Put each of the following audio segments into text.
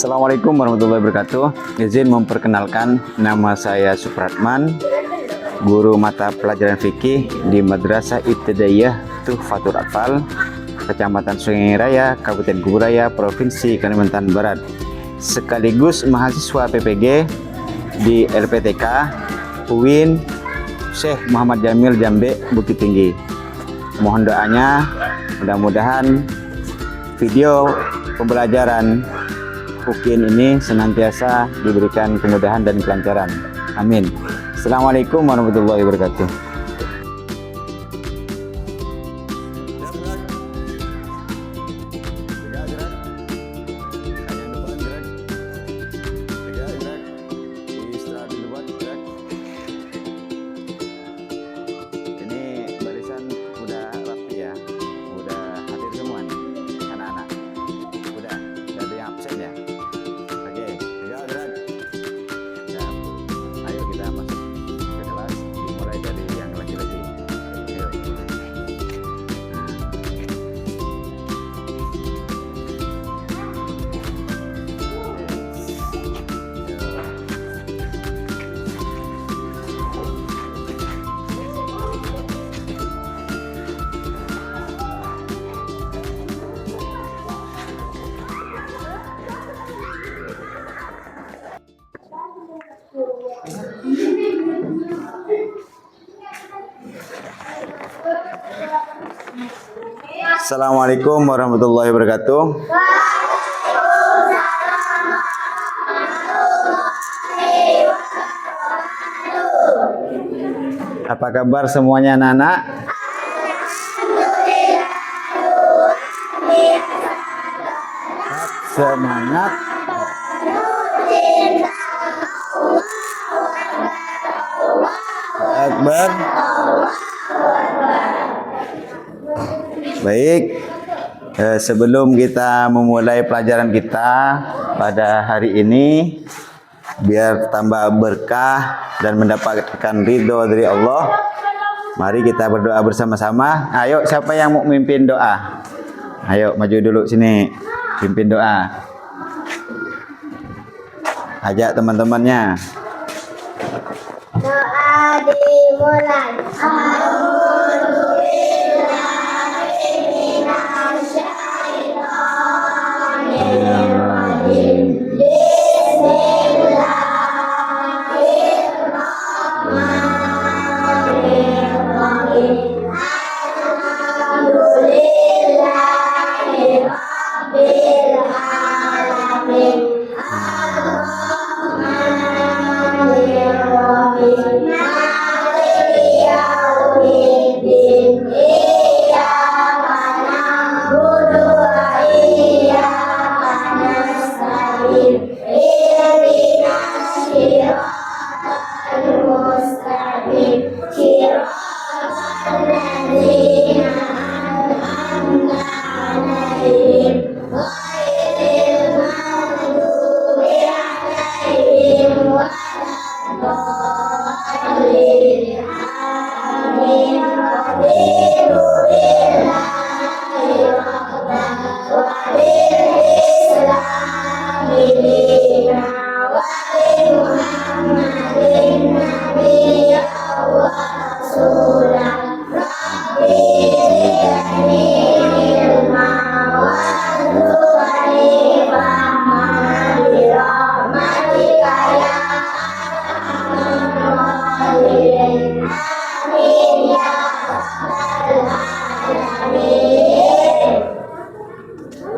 Assalamualaikum warahmatullahi wabarakatuh. Izin memperkenalkan, nama saya Supratman, guru mata pelajaran fikih di Madrasah Ibtidaiyah Tuhfatul Atfal, Kecamatan Sungai Raya, Kabupaten Kuburaya, Provinsi Kalimantan Barat, sekaligus mahasiswa PPG di LPTK UIN Syekh Muhammad Jamil Jambe Bukit Tinggi. Mohon doanya, mudah-mudahan video pembelajaran UIN ini senantiasa diberikan kemudahan dan kelancaran. Amin. Assalamualaikum warahmatullahi wabarakatuh. Assalamualaikum warahmatullahi wabarakatuh. Apa kabar semuanya anak-anak? Semangat. Akbar. Baik, sebelum kita memulai pelajaran kita pada hari ini, biar tambah berkah dan mendapatkan ridho dari Allah, mari kita berdoa bersama-sama. Ayo, siapa yang mau memimpin doa? Ayo, maju dulu sini, pimpin doa. Ajak teman-temannya. Doa dimulai.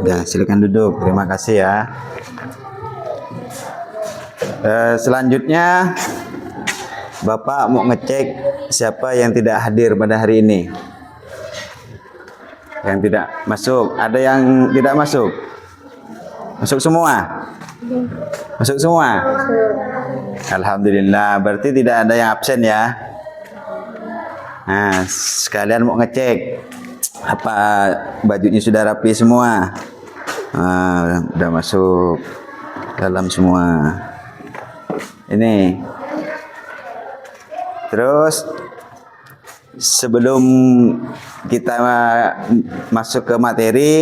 Ya, silakan duduk. Terima kasih ya. Selanjutnya, Bapak mau ngecek siapa yang tidak hadir pada hari ini. Yang tidak masuk. Ada yang tidak masuk? Masuk semua? Masuk semua? Alhamdulillah. Berarti tidak ada yang absen ya. Nah, sekalian mau ngecek apa bajunya sudah rapi semua. Udah masuk dalam semua. Ini. Terus sebelum kita masuk ke materi,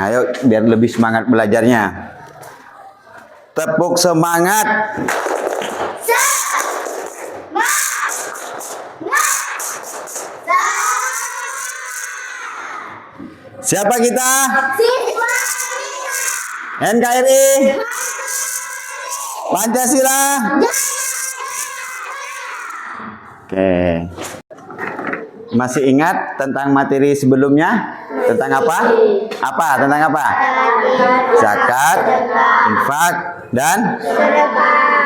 ayo biar lebih semangat belajarnya. Tepuk semangat. Siapa kita? NKRI Pancasila. Oke. Masih ingat tentang materi sebelumnya? Tentang apa? Tentang apa? Zakat, infak, dan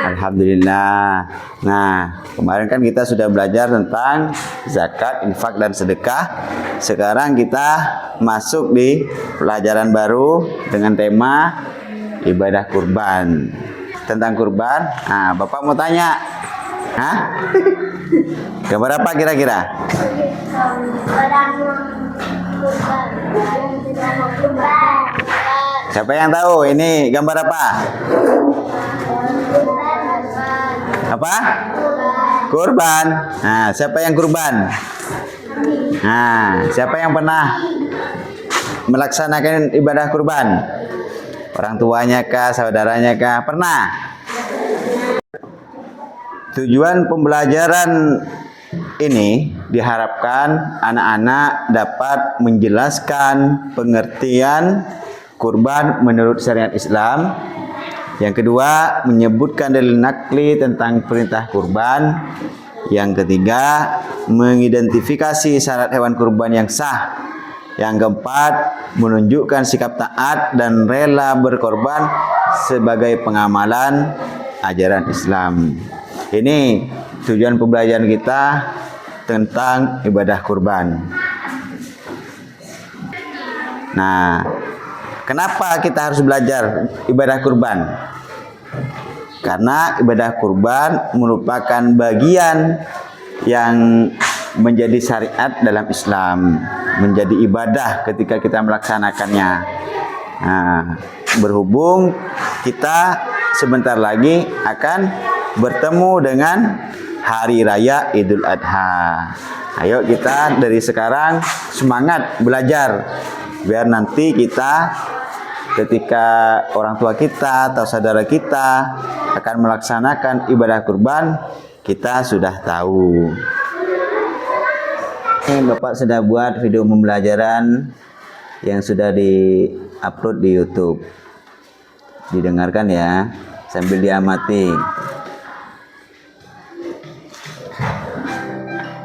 Alhamdulillah. Nah, kemarin kan kita sudah belajar tentang zakat, infak, dan sedekah. Sekarang kita masuk di pelajaran baru dengan tema ibadah kurban. Tentang kurban, nah Bapak mau tanya, gambar apa kira-kira? Siapa yang tahu ini gambar apa? Apa? Kurban. Nah, siapa yang kurban? Nah, siapa yang pernah melaksanakan ibadah kurban? Orang tuanya kah, saudaranya kah? Pernah? Tujuan pembelajaran ini diharapkan anak-anak dapat menjelaskan pengertian kurban menurut syariat Islam. Yang kedua, menyebutkan dalil nakli tentang perintah kurban. Yang ketiga, mengidentifikasi syarat hewan kurban yang sah. Yang keempat, menunjukkan sikap taat dan rela berkorban sebagai pengamalan ajaran Islam. Ini tujuan pembelajaran kita tentang ibadah kurban. Nah, kenapa kita harus belajar ibadah kurban? Karena ibadah kurban merupakan bagian yang menjadi syariat dalam Islam, menjadi ibadah ketika kita melaksanakannya. Nah, berhubung kita sebentar lagi akan bertemu dengan Hari Raya Idul Adha. Ayo kita dari sekarang semangat belajar, biar nanti kita ketika orang tua kita atau saudara kita akan melaksanakan ibadah kurban, kita sudah tahu. Ini Bapak sudah buat video pembelajaran yang sudah di-upload di YouTube. Didengarkan ya, sambil diamati.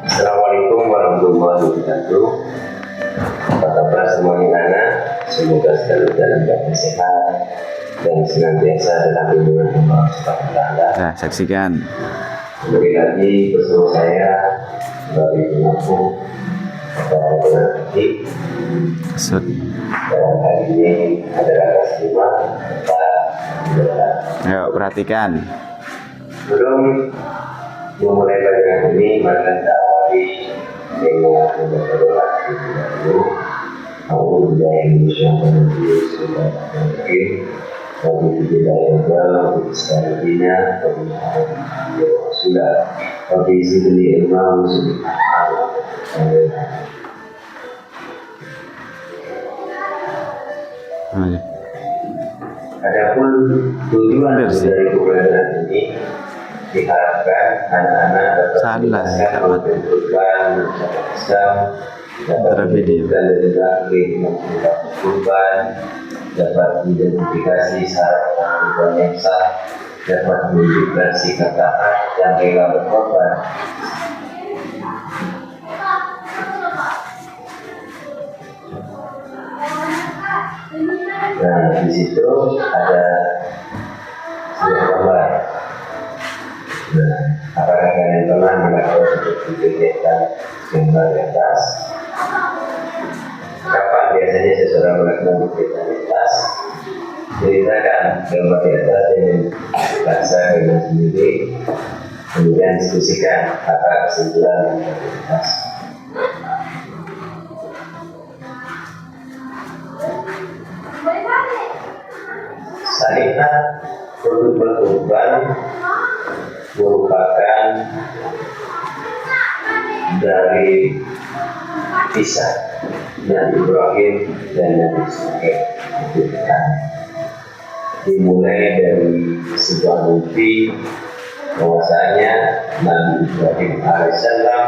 Assalamualaikum warahmatullahi wabarakatuh. Apa kabar semuanya anak? Semoga selalu dalam keadaan sehat dan senantiasa dalam lindungan Allah Subhanahu wa taala. Nah, saksikan. Kembali lagi bersama saya dari pengaku kepada penanti. Dan hari ini adalah kelas 5 Ayo perhatikan. Sebelum memulai pelajaran ini, mari kita awali dengan membaca doa terlebih dahulu. Alhamdulillah Indonesia menuju sudah mungkin. Alhamdulillah Islamina sudah. Tapi sini imam sudah. Adapun tujuan dari pembelajaran ini diharapkan anak-anak dapat menjelaskan kurban Islam, dapat menunjukkan dari kurban, dapat mengidentifikasi syarat kurban yang sah, dapat menunjukkan sikap taat yang rela berkorban. Nah, di situ ada sebuah gambar. Nah, apakah kalian pernah melakukan seperti kegiatan gambar di atas? Kapan biasanya seseorang melakukan kegiatan di atas? Ceritakan gambar di atas dengan bahasa dengan sendiri, kemudian diskusikan apa kesimpulan gambar di atas. Syariat untuk berkurban merupakan dari kisah Nabi Ibrahim dan Nabi Ismail. dimulai dari sebuah mimpi bahwasanya Nabi Ibrahim alaihissalam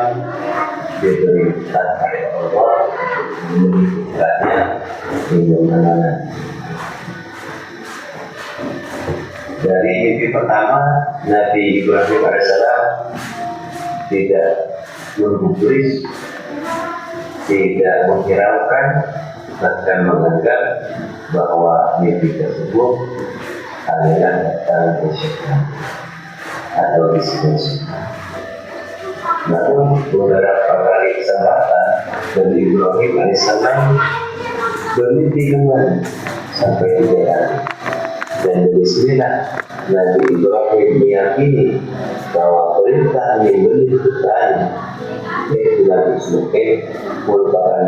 diperintah oleh Allah untuk memilih hingga mana. Dari mimpi pertama, Nabi Ibrahim alaihissalam tidak menggubris, tidak menghiraukan, bahkan menganggap bahwa mimpi tersebut hanyalah datang dari syaitan atau diskusi. Namun beberapa kali kesempatan Nabi Ibrahim alaihissalam bermimpi kembali sampai 3 kali. Dan dari sinilah Nabi Ibrahim meyakini bahwa perintah menyembelih putranya, yaitu Nabi Ismail, merupakan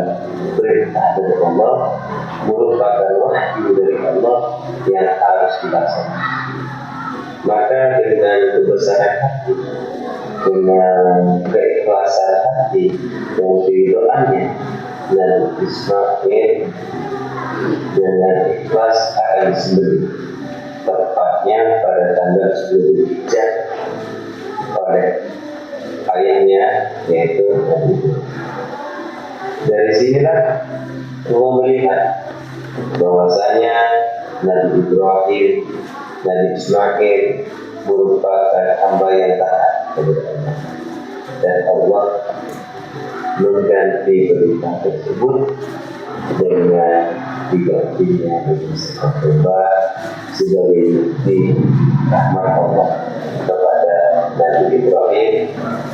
perintah dari Allah, merupakan wahyu dari Allah yang harus dilaksanakan. Maka dengan kebesaran hati, dengan keikhlasan hati dan keridhaannya, Nabi Ismail dengan ikhlas akan disembelih, tepatnya pada tanggal 10 Dzulhijjah oleh ayahnya, yaitu Nabi Ibrahim. Dari sinilah Allah melihat bahwasanya Nabi Ibrahim, Nabi Ismail merupakan hamba yang taat kepada Allah, dan Allah mengganti perintah tersebut dengan digantinya dengan sebuah domba sebagai bukti rahmat Allah kepada Nabi Ibrahim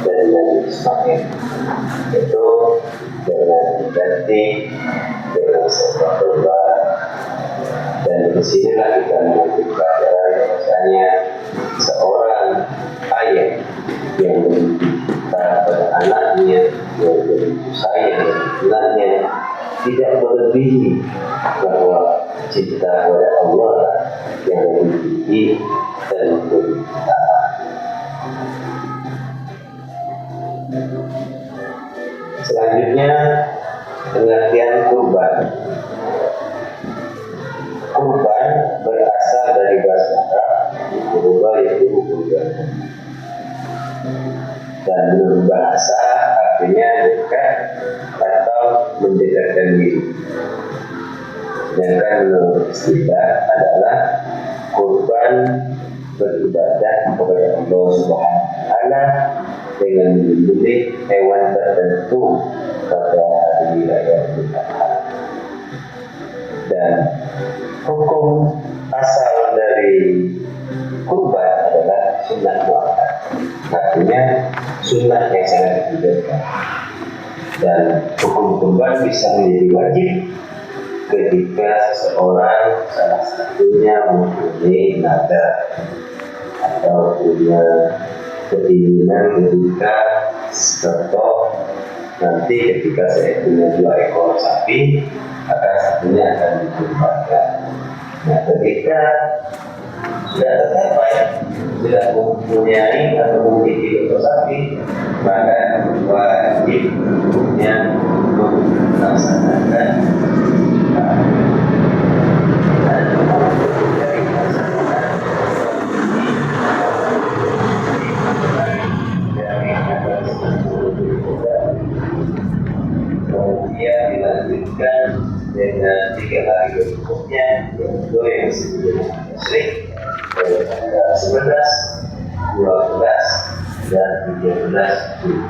dan Nabi Ismail, itu dengan diganti dengan sebuah domba. Dan disinilah kita mengambil pelajaran bahwasanya seorang ayah yang mendidik pada anaknya, yang begitu sayang dengan anaknya, tidak melebihi bahwa cinta kepada Allah yang lebih tinggi dan lebih utama. Selanjutnya, pengertian kurban. Kurban berasal dari bahasa Arab kurba, yaitu kurban, dan menurut bahasa artinya dekat atau mendekatkan diri. Sedangkan menurut istilah adalah kurban beribadah kepada Allah Subhanahu wa Ta'ala dengan menyembelih hewan tertentu pada hari raya Idul Adha. Dan hukum asal dari kurban adalah sunnah muakkad, artinya sunnah yang sangat dianjurkan. Dan hukum kurban bisa menjadi wajib ketika seseorang salah satunya mempunyai nadar atau punya keinginan ketika contoh nanti ketika saya punya 2 ekor sapi, maka satunya akan dikurbankan. Nah, ketika sudah tercapai, sudah mempunyai atau memiliki ekor sapi, maka wajib hukumnya melaksanakan kemudian dilanjutkan dengan 3 hari berikutnya, yaitu yang disebut dengan musyrik, pada tanggal 11, 12, dan 13 Juli.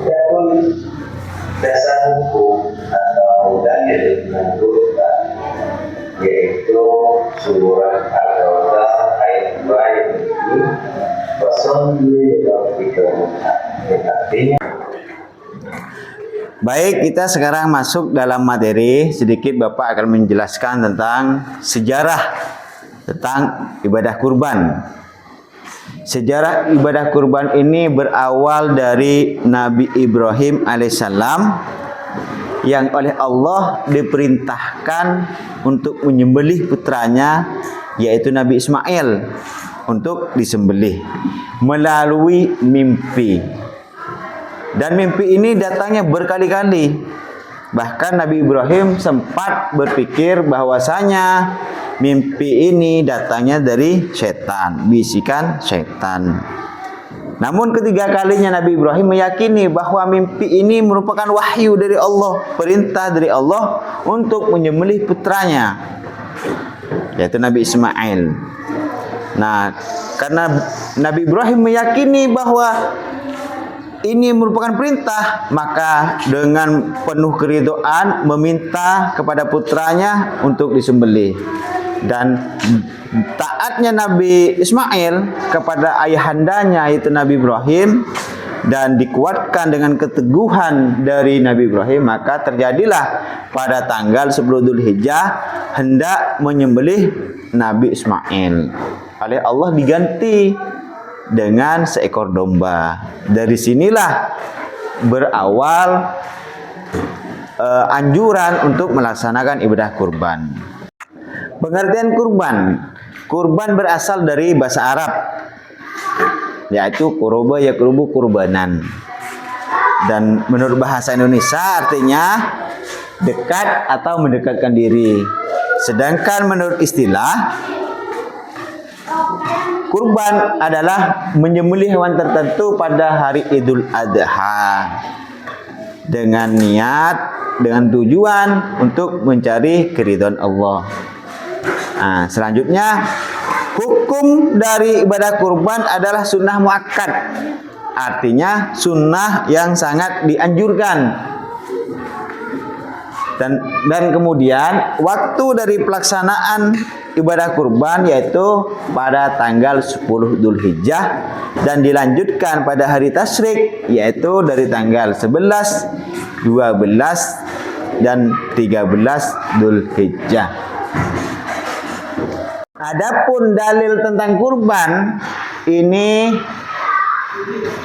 Adapun dasar hukum atau dalil menurutkan, yaitu surah Al-Rawdah ayat 2 yang ini, Wasalli rabbika yang artinya. Baik, kita sekarang masuk dalam materi. Sedikit Bapak akan menjelaskan tentang sejarah tentang ibadah kurban. Sejarah ibadah kurban ini berawal dari Nabi Ibrahim alaihissalam yang oleh Allah diperintahkan untuk menyembelih putranya, yaitu Nabi Ismail, untuk disembelih melalui mimpi. Dan mimpi ini datangnya berkali-kali. Bahkan Nabi Ibrahim sempat berpikir bahwasanya mimpi ini datangnya dari setan, bisikan setan. Namun ketiga kalinya Nabi Ibrahim meyakini bahwa mimpi ini merupakan wahyu dari Allah, perintah dari Allah untuk menyembelih putranya, yaitu Nabi Ismail. Nah, karena Nabi Ibrahim meyakini bahwa ini merupakan perintah, maka dengan penuh keridhaan meminta kepada putranya untuk disembelih. Dan taatnya Nabi Ismail kepada ayahandanya yaitu Nabi Ibrahim dan dikuatkan dengan keteguhan dari Nabi Ibrahim, maka terjadilah pada tanggal 10 Dzulhijjah hendak menyembelih Nabi Ismail. Oleh Allah diganti dengan seekor domba. Dari sinilah berawal anjuran untuk melaksanakan ibadah kurban. Pengertian kurban. Kurban berasal dari bahasa Arab, yaitu kuruba yakrubu kurbanan. Dan menurut bahasa Indonesia artinya dekat atau mendekatkan diri. Sedangkan menurut istilah, kurban adalah menyembelih hewan tertentu pada hari Idul Adha dengan niat, dengan tujuan untuk mencari keridhaan Allah. Nah, selanjutnya hukum dari ibadah kurban adalah sunnah muakkad, artinya sunnah yang sangat dianjurkan. Dan kemudian waktu dari pelaksanaan ibadah kurban yaitu pada tanggal 10 Dzulhijjah dan dilanjutkan pada hari tasyrik yaitu dari tanggal 11, 12 dan 13 Dzulhijjah. Adapun dalil tentang kurban ini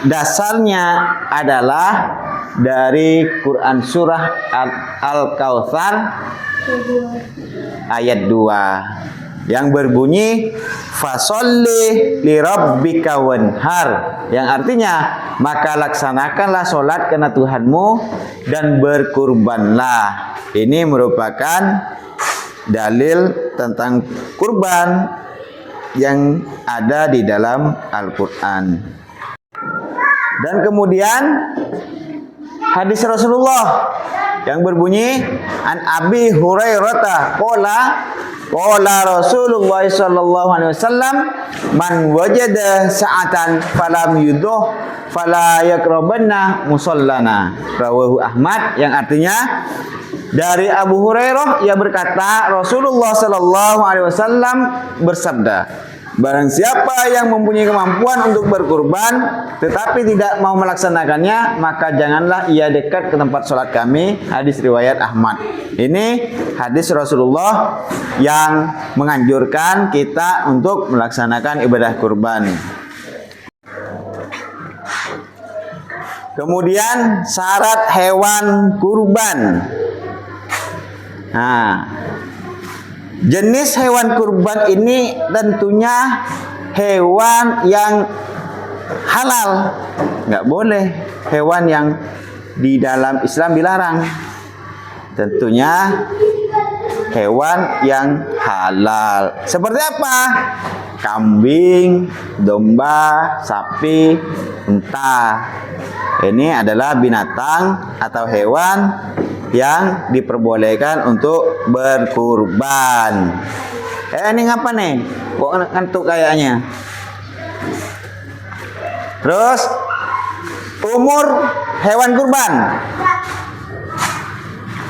dasarnya adalah dari Quran surah Al-Kautsar ayat 2 yang berbunyi fasholli lirabbika wanhar, yang artinya maka laksanakanlah sholat karena Tuhanmu dan berkurbanlah. Ini merupakan dalil tentang kurban yang ada di dalam Al-Quran. Dan kemudian hadis Rasulullah yang berbunyi an Abi Hurairah qala Rasulullah sallallahu alaihi wasallam man wajada sa'atan falam yuduh fala yakrabanna musallana, rawahu Ahmad, yang artinya dari Abu Hurairah ia berkata Rasulullah sallallahu alaihi wasallam bersabda, barang siapa yang mempunyai kemampuan untuk berkurban tetapi tidak mau melaksanakannya, maka janganlah ia dekat ke tempat sholat kami. Hadis riwayat Ahmad. Ini hadis Rasulullah yang menganjurkan kita untuk melaksanakan ibadah kurban. Kemudian syarat hewan kurban. Nah, jenis hewan kurban ini tentunya hewan yang halal, nggak boleh hewan yang di dalam Islam dilarang. Tentunya hewan yang halal. Seperti apa? Kambing, domba, sapi, unta. Ini adalah binatang atau hewan yang diperbolehkan untuk berkurban. Ini ngapa nih? Kok ngantuk kayaknya? Terus umur hewan kurban.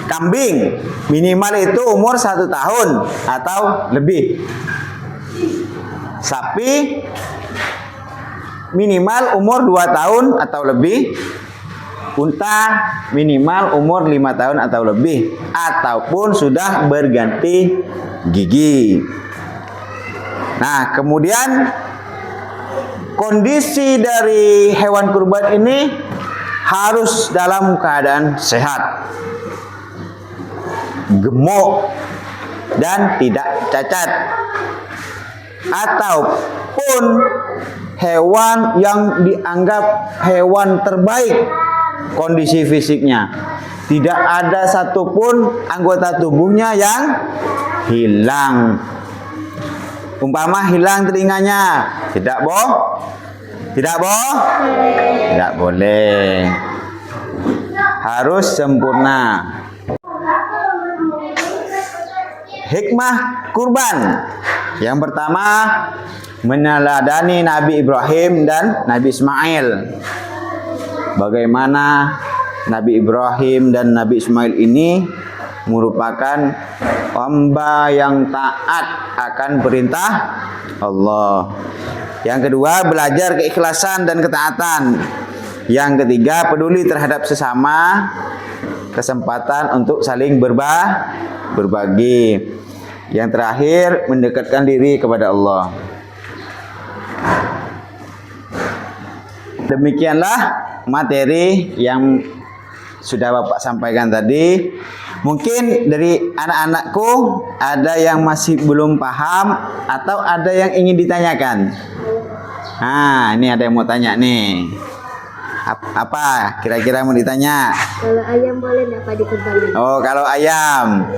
Kambing minimal itu umur 1 tahun atau lebih. Sapi minimal umur 2 tahun atau lebih. Unta minimal umur 5 tahun atau lebih, ataupun sudah berganti gigi. Nah, kemudian kondisi dari hewan kurban ini harus dalam keadaan sehat, gemuk, dan tidak cacat. Ataupun hewan yang dianggap hewan terbaik kondisi fisiknya, Tidak ada satupun anggota tubuhnya yang hilang. Umpama hilang telinganya, tidak tidak boleh. Harus sempurna. Hikmah kurban. Yang pertama, meneladani Nabi Ibrahim dan Nabi Ismail. Bagaimana Nabi Ibrahim dan Nabi Ismail ini merupakan hamba yang taat akan perintah Allah. Yang kedua, belajar keikhlasan dan ketaatan. Yang ketiga, peduli terhadap sesama, kesempatan untuk saling berbagi. Yang terakhir, mendekatkan diri kepada Allah. Demikianlah materi yang sudah Bapak sampaikan tadi. Mungkin dari anak-anakku ada yang masih belum paham atau ada yang ingin ditanyakan. Nah, ini ada yang mau tanya nih. Apa kira-kira mau ditanya? Kalau ayam boleh nggak Pak dikurbankan? Oh, kalau ayam.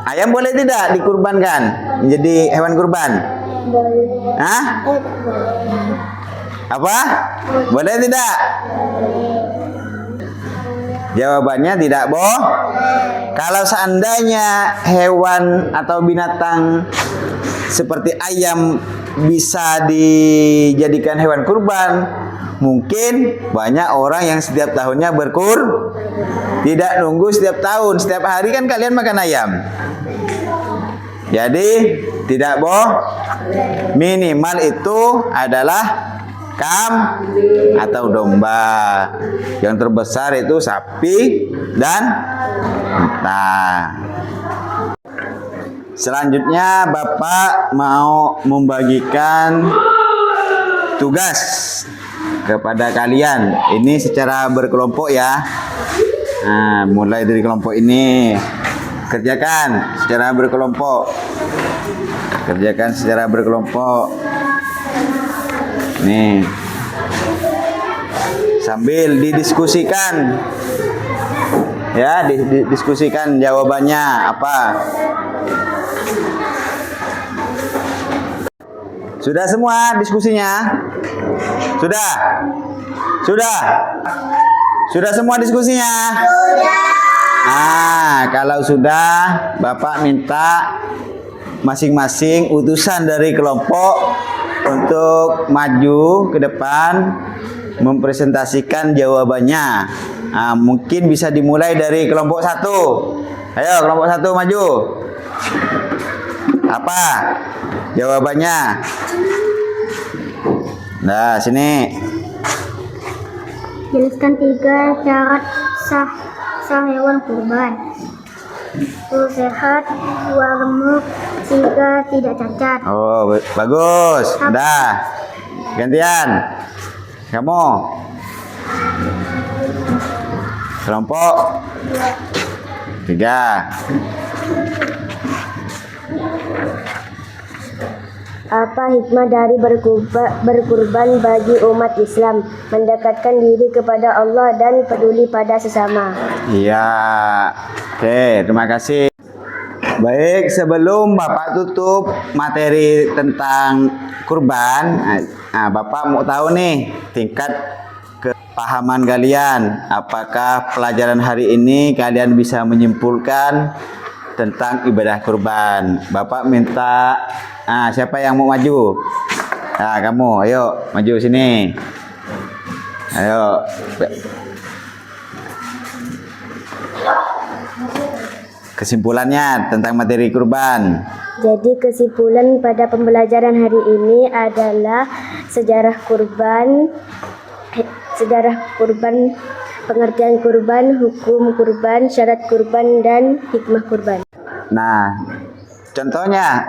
Ayam boleh tidak dikurbankan menjadi hewan kurban? Boleh. Hah? Boleh. Apa? Boleh tidak? Jawabannya tidak boh. Kalau seandainya hewan atau binatang seperti ayam bisa dijadikan hewan kurban, mungkin banyak orang yang setiap tahunnya tidak nunggu setiap tahun, setiap hari kan kalian makan ayam. Jadi tidak boh. Minimal itu adalah kambing atau domba. Yang terbesar itu sapi dan unta. Selanjutnya Bapak mau membagikan tugas kepada kalian. Ini secara berkelompok ya. Nah, mulai dari kelompok ini kerjakan secara berkelompok. Kerjakan secara berkelompok. Nih. Sambil didiskusikan. Ya, didiskusikan jawabannya apa. Sudah semua diskusinya? Sudah? Sudah? Sudah semua diskusinya? Sudah. Ah, kalau sudah, Bapak minta masing-masing utusan dari kelompok untuk maju ke depan mempresentasikan jawabannya. Nah, mungkin bisa dimulai dari kelompok 1. Ayo, kelompok 1 maju. Apa jawabannya? Nah, sini. Jelaskan 3 syarat sah hewan kurban. 1 sehat, 2 gemuk, 3 tidak cacat. Oh, bagus. Udah. Gantian. Kamu. Kelompok 3. Apa hikmah dari berkurban bagi umat Islam? Mendekatkan diri kepada Allah dan peduli pada sesama. Iya. Oke, terima kasih. Baik, sebelum Bapak tutup materi tentang kurban, Bapak mau tahu nih tingkat kepahaman kalian. Apakah pelajaran hari ini kalian bisa menyimpulkan tentang ibadah kurban? Bapak minta siapa yang mau maju? Nah, kamu, ayo maju sini. Ayo. Kesimpulannya tentang materi kurban. Jadi kesimpulan pada pembelajaran hari ini adalah sejarah kurban, pengertian kurban, hukum kurban, syarat kurban, dan hikmah kurban. Nah, contohnya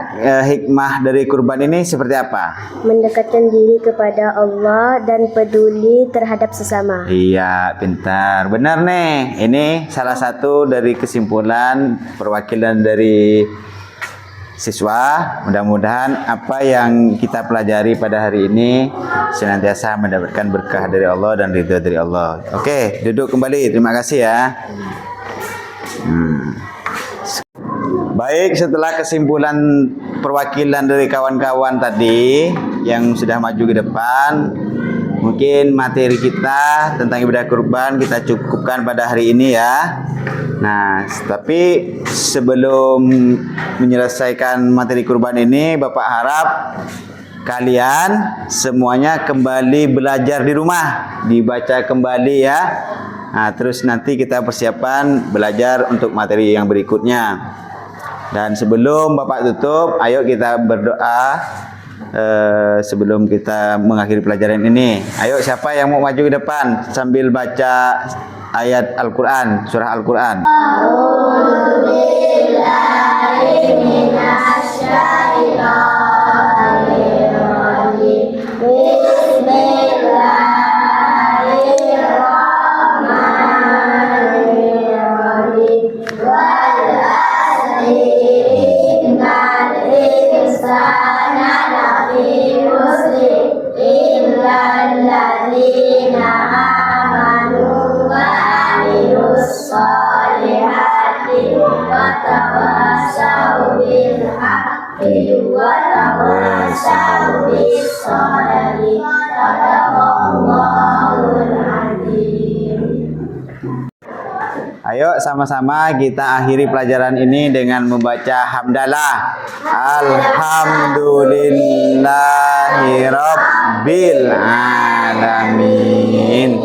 hikmah dari kurban ini seperti apa? Mendekatkan diri kepada Allah dan peduli terhadap sesama. Iya, pintar. Benar nih. Ini salah satu dari kesimpulan perwakilan dari siswa. Mudah-mudahan apa yang kita pelajari pada hari ini senantiasa mendapatkan berkah dari Allah dan ridho dari Allah. Oke, duduk kembali. Terima kasih ya. Baik, setelah kesimpulan perwakilan dari kawan-kawan tadi yang sudah maju ke depan, mungkin materi kita tentang ibadah kurban kita cukupkan pada hari ini ya. Nah, tapi sebelum menyelesaikan materi kurban ini, Bapak harap kalian semuanya kembali belajar di rumah, dibaca kembali ya. Nah, terus nanti kita persiapan belajar untuk materi yang berikutnya. Dan sebelum Bapak tutup, ayo kita berdoa sebelum kita mengakhiri pelajaran ini. Ayo, siapa yang mau maju ke depan sambil baca ayat Al-Quran, surah Al-Quran. Ayo sama-sama kita akhiri pelajaran ini dengan membaca hamdalah. Alhamdulillahirabbil alamin.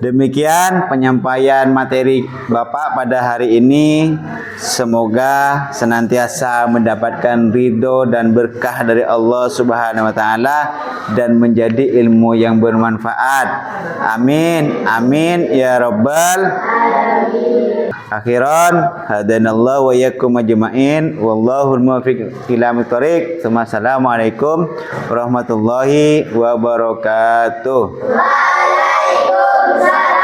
Demikian penyampaian materi Bapak pada hari ini. Semoga senantiasa mendapatkan ridho dan berkah dari Allah Subhanahu wa taala dan menjadi ilmu yang bermanfaat. Amin. Amin ya rabbal alamin. Akhiran hadanallahu wa iyyakum ajma'in wallahul muwaffiq ila thoriq. Assalamualaikum warahmatullahi wabarakatuh. Waalaikumsalam.